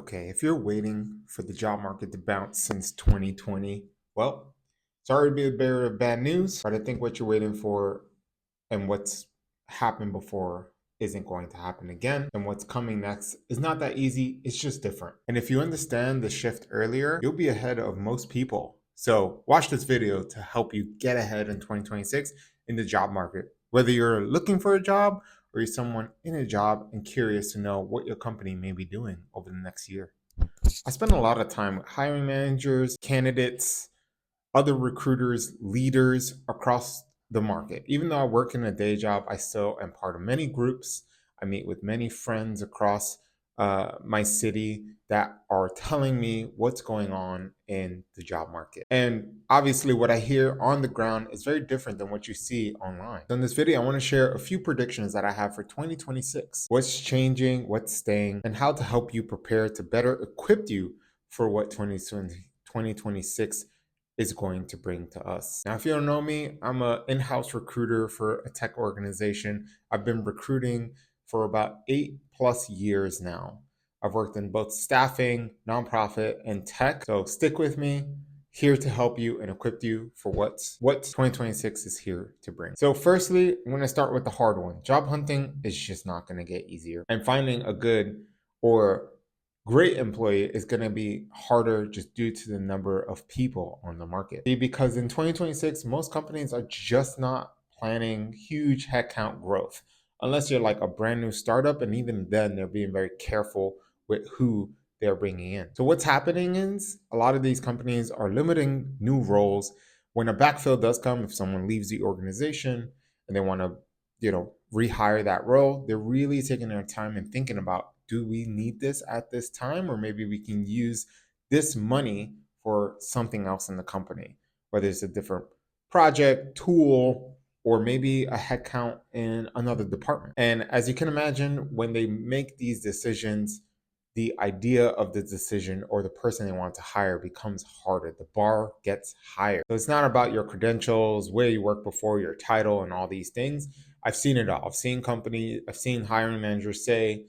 Okay, if you're waiting for the job market to bounce since 2020, well, sorry to be the bearer of bad news, but I think what you're waiting for and what's happened before isn't going to happen again. And what's coming next is not that easy, it's just different. And if you understand the shift earlier, you'll be ahead of most people. So, watch this video to help you get ahead in 2026 in the job market. Whether you're looking for a job or you're someone in a job and curious to know what your company may be doing over the next year. I spend a lot of time with hiring managers, candidates, other recruiters, leaders across the market. Even though I work in a day job, I still am part of many groups. I meet with many friends across my city that are telling me what's going on in the job market. And obviously, what I hear on the ground is very different than what you see online. So in this video, I want to share a few predictions that I have for 2026. What's changing, what's staying, and how to help you prepare to better equip you for what 2026 is going to bring to us. Now, if you don't know me, I'm an in-house recruiter for a tech organization. I've been recruiting for about 8+ years now. I've worked in both staffing, nonprofit, and tech. So stick with me, here to help you and equip you for what 2026 is here to bring. So firstly, I'm going to start with the hard one. Job hunting is just not going to get easier. And finding a good or great employee is going to be harder just due to the number of people on the market. Because in 2026, most companies are just not planning huge headcount growth unless you're like a brand new startup. And even then, they're being very careful with who they're bringing in. So what's happening is a lot of these companies are limiting new roles. When a backfill does come, if someone leaves the organization and they want to, rehire that role, they're really taking their time and thinking about, do we need this at this time? Or maybe we can use this money for something else in the company, whether it's a different project, tool, or maybe a headcount in another department. And as you can imagine, when they make these decisions, the idea of the decision or the person they want to hire becomes harder. The bar gets higher. So it's not about your credentials, where you worked before, your title, and all these things. I've seen it all. I've seen hiring managers say,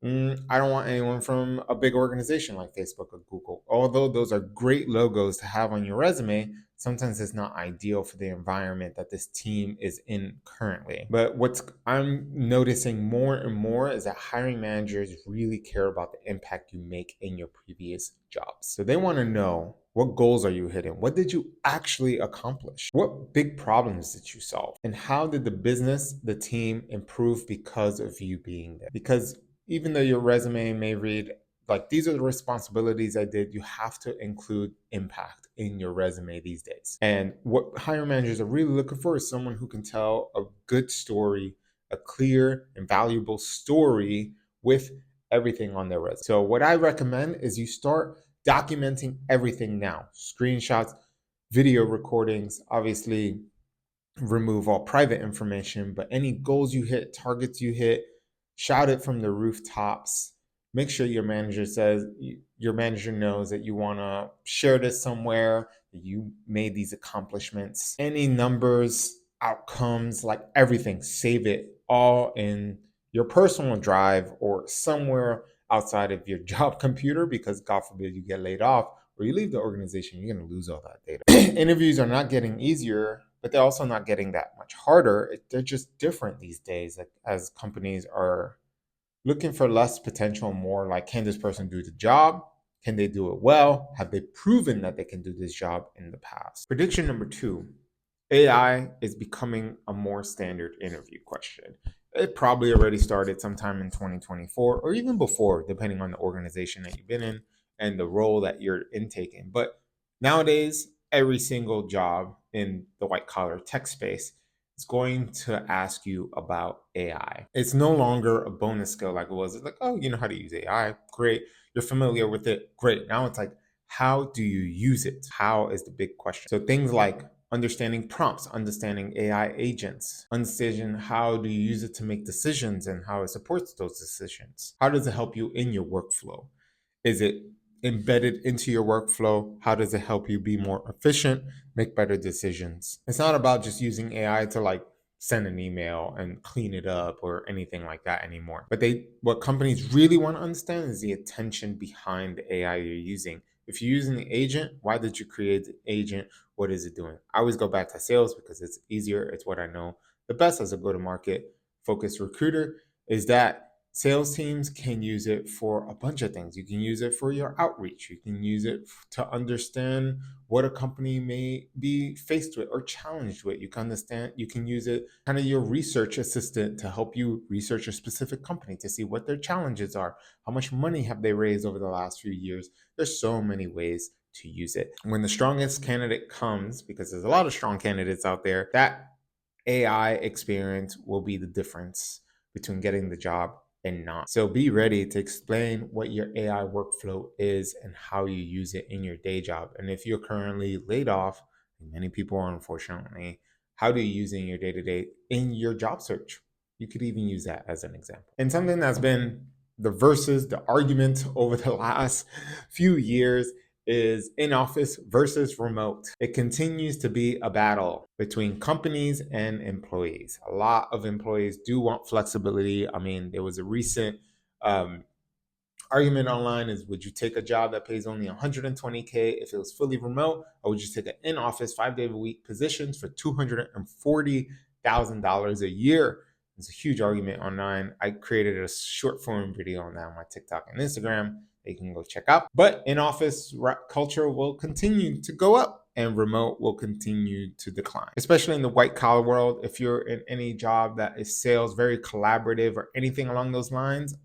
I don't want anyone from a big organization like Facebook or Google. Although those are great logos to have on your resume, sometimes it's not ideal for the environment that this team is in currently. But what I'm noticing more and more is that hiring managers really care about the impact you make in your previous jobs. So they want to know, what goals are you hitting? What did you actually accomplish? What big problems did you solve? And how did the business, the team improve because of you being there? Because even though your resume may read like, these are the responsibilities I did, you have to include impact in your resume these days. And what hiring managers are really looking for is someone who can tell a good story, a clear and valuable story with everything on their resume. So what I recommend is you start documenting everything now. Screenshots, video recordings, obviously remove all private information, but any goals you hit, targets you hit, shout it from the rooftops. Make sure your manager knows that you want to share this somewhere, that you made these accomplishments. Any numbers, outcomes, like everything, save it all in your personal drive or somewhere outside of your job computer, because God forbid you get laid off or you leave the organization, you're going to lose all that data. Interviews are not getting easier, but they're also not getting that much harder. They're just different these days, as companies are looking for less potential, more like, can this person do the job? Can they do it well? Have they proven that they can do this job in the past? Prediction number 2, AI is becoming a more standard interview question. It probably already started sometime in 2024 or even before, depending on the organization that you've been in and the role that you're intaking. But nowadays, every single job in the white collar tech space is going to ask you about AI. It's no longer a bonus skill like it was. It's like, oh, you know how to use AI. Great. You're familiar with it. Great. Now it's like, how do you use it? How is the big question. So things like understanding prompts, understanding AI agents, understanding how do you use it to make decisions and how it supports those decisions. How does it help you in your workflow? Is it embedded into your workflow? How does it help you be more efficient, make better decisions? It's not about just using AI to like send an email and clean it up or anything like that anymore. But what companies really want to understand is the attention behind the AI you're using. If you're using the agent, why did you create the agent? What is it doing? I always go back to sales because it's easier. It's what I know the best as a go-to-market focused recruiter, is that sales teams can use it for a bunch of things. You can use it for your outreach. You can use it to understand what a company may be faced with or challenged with. You can understand, you can use it kind of your research assistant to help you research a specific company to see what their challenges are. How much money have they raised over the last few years? There's so many ways to use it. When the strongest candidate comes, because there's a lot of strong candidates out there, that AI experience will be the difference between getting the job and not. So be ready to explain what your AI workflow is and how you use it in your day job. And if you're currently laid off, and many people are unfortunately, how do you use it in your day to day in your job search? You could even use that as an example. And something that's been the argument over the last few years is in office versus remote. It continues to be a battle between companies and employees. A lot of employees do want flexibility. I mean, there was a recent argument online is, would you take a job that pays only 120K if it was fully remote, or would you take an in-office 5 day a week positions for $240,000 a year? It's a huge argument online. I created a short form video on that on my TikTok and Instagram that you can go check out. But in-office culture will continue to go up and remote will continue to decline, especially in the white collar world. If you're in any job that is sales, very collaborative or anything along those lines,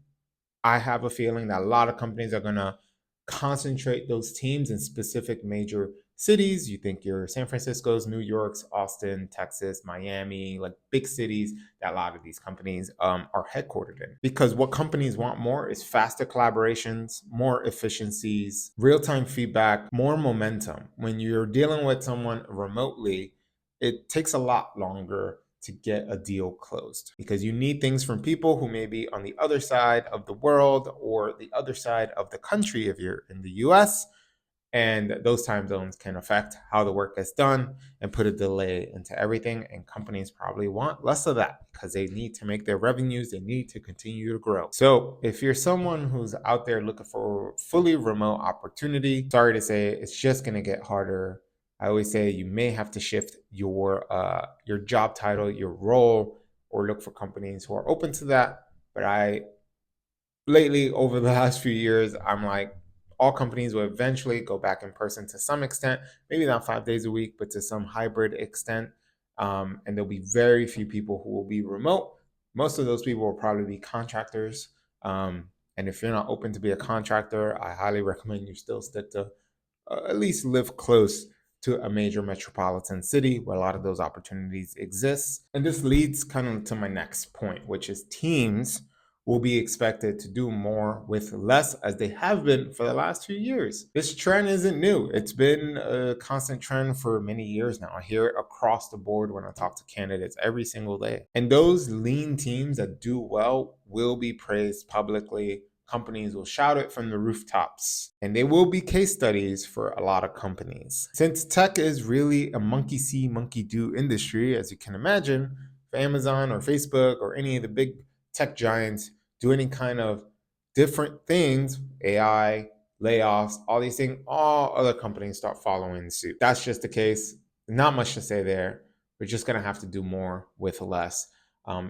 I have a feeling that a lot of companies are going to concentrate those teams in specific major cities. You think your San Francisco's, New York's, Austin, Texas, Miami, like big cities that a lot of these companies are headquartered in. Because what companies want more is faster collaborations, more efficiencies, real-time feedback, more momentum. When you're dealing with someone remotely, it takes a lot longer to get a deal closed because you need things from people who may be on the other side of the world or the other side of the country if you're in the US. And those time zones can affect how the work gets done and put a delay into everything. And companies probably want less of that because they need to make their revenues, they need to continue to grow. So if you're someone who's out there looking for a fully remote opportunity, sorry to say, it's just going to get harder. I always say you may have to shift your job title, your role, or look for companies who are open to that. But lately, over the last few years, I'm like, all companies will eventually go back in person to some extent, maybe not 5 days a week, but to some hybrid extent. And there'll be very few people who will be remote. Most of those people will probably be contractors. And if you're not open to be a contractor, I highly recommend you still stick to at least live close to a major metropolitan city where a lot of those opportunities exist. And this leads kind of to my next point, which is teams will be expected to do more with less as they have been for the last few years. This trend isn't new. It's been a constant trend for many years now. I hear it across the board when I talk to candidates every single day. And those lean teams that do well will be praised publicly. Companies will shout it from the rooftops, and they will be case studies for a lot of companies. Since tech is really a monkey see, monkey do industry, as you can imagine, if Amazon or Facebook or any of the big tech giants do any kind of different things, AI, layoffs, all these things, all other companies start following suit. That's just the case. Not much to say there. We're just going to have to do more with less.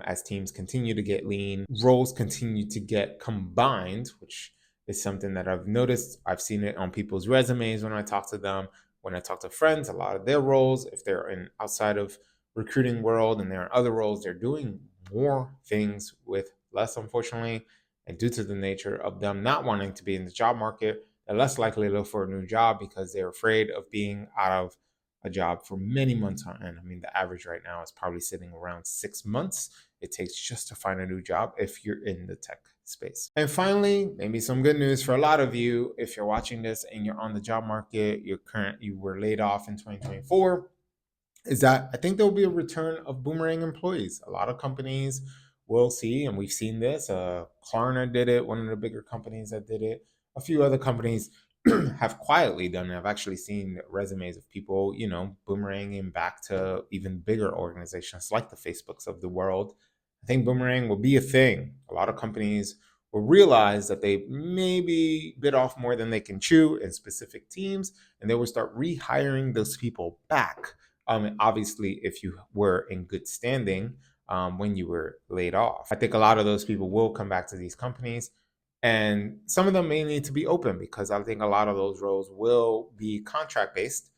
As teams continue to get lean, roles continue to get combined, which is something that I've noticed. I've seen it on people's resumes when I talk to them, when I talk to friends, a lot of their roles, if they're in outside of recruiting world and they're in other roles, they're doing more things with less, unfortunately. And due to the nature of them not wanting to be in the job market, they're less likely to look for a new job because they're afraid of being out of a job for many months on end. I mean, the average right now is probably sitting around 6 months it takes just to find a new job if you're in the tech space. And finally, maybe some good news for a lot of you. If you're watching this and you're on the job market, you were laid off in 2024, is that I think there will be a return of boomerang employees. A lot of companies will see, and we've seen this. Klarna did it, one of the bigger companies that did it. A few other companies have quietly done it. I've actually seen resumes of people, boomeranging back to even bigger organizations like the Facebooks of the world. I think boomerang will be a thing. A lot of companies will realize that they maybe bit off more than they can chew in specific teams, and they will start rehiring those people back. Obviously, if you were in good standing when you were laid off, I think a lot of those people will come back to these companies, and some of them may need to be open because I think a lot of those roles will be contract based,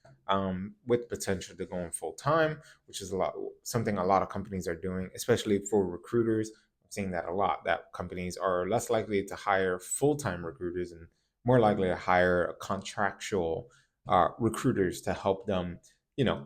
with potential to going full time, which is something a lot of companies are doing, especially for recruiters. I'm seeing that a lot, that companies are less likely to hire full time recruiters and more likely to hire contractual recruiters to help them, you know,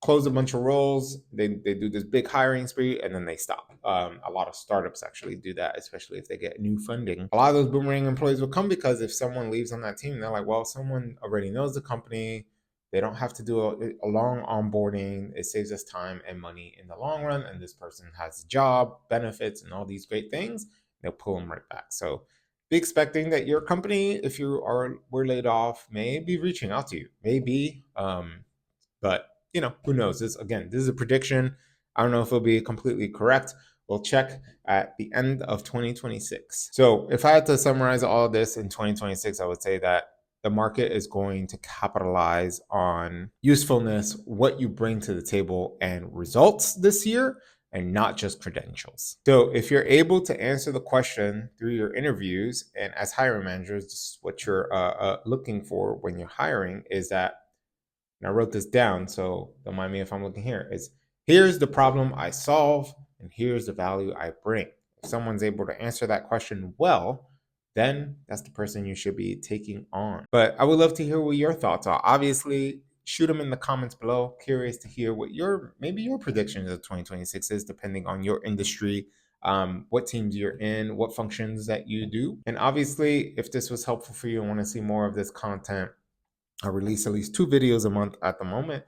close a bunch of roles. They do this big hiring spree and then they stop. A lot of startups actually do that, especially if they get new funding. A lot of those boomerang employees will come because if someone leaves on that team, they're like, well, someone already knows the company. They don't have to do a long onboarding. It saves us time and money in the long run. And this person has a job, benefits, and all these great things. They'll pull them right back. So be expecting that your company, if you were laid off, may be reaching out to you. Maybe. But who knows? This is a prediction. I don't know if it'll be completely correct. We'll check at the end of 2026. So if I had to summarize all of this in 2026, I would say that the market is going to capitalize on usefulness, what you bring to the table, and results this year, and not just credentials. So if you're able to answer the question through your interviews, and as hiring managers, this is what you're looking for when you're hiring, is that, and I wrote this down, so don't mind me if I'm looking here, is here's the problem I solve, and here's the value I bring. If someone's able to answer that question well, then that's the person you should be taking on. But I would love to hear what your thoughts are. Obviously, shoot them in the comments below. Curious to hear what maybe your predictions of 2026 is, depending on your industry, what teams you're in, what functions that you do. And obviously, if this was helpful for you and want to see more of this content, I release at least 2 videos a month at the moment.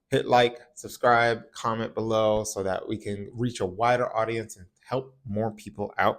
Hit like, subscribe, comment below so that we can reach a wider audience and help more people out.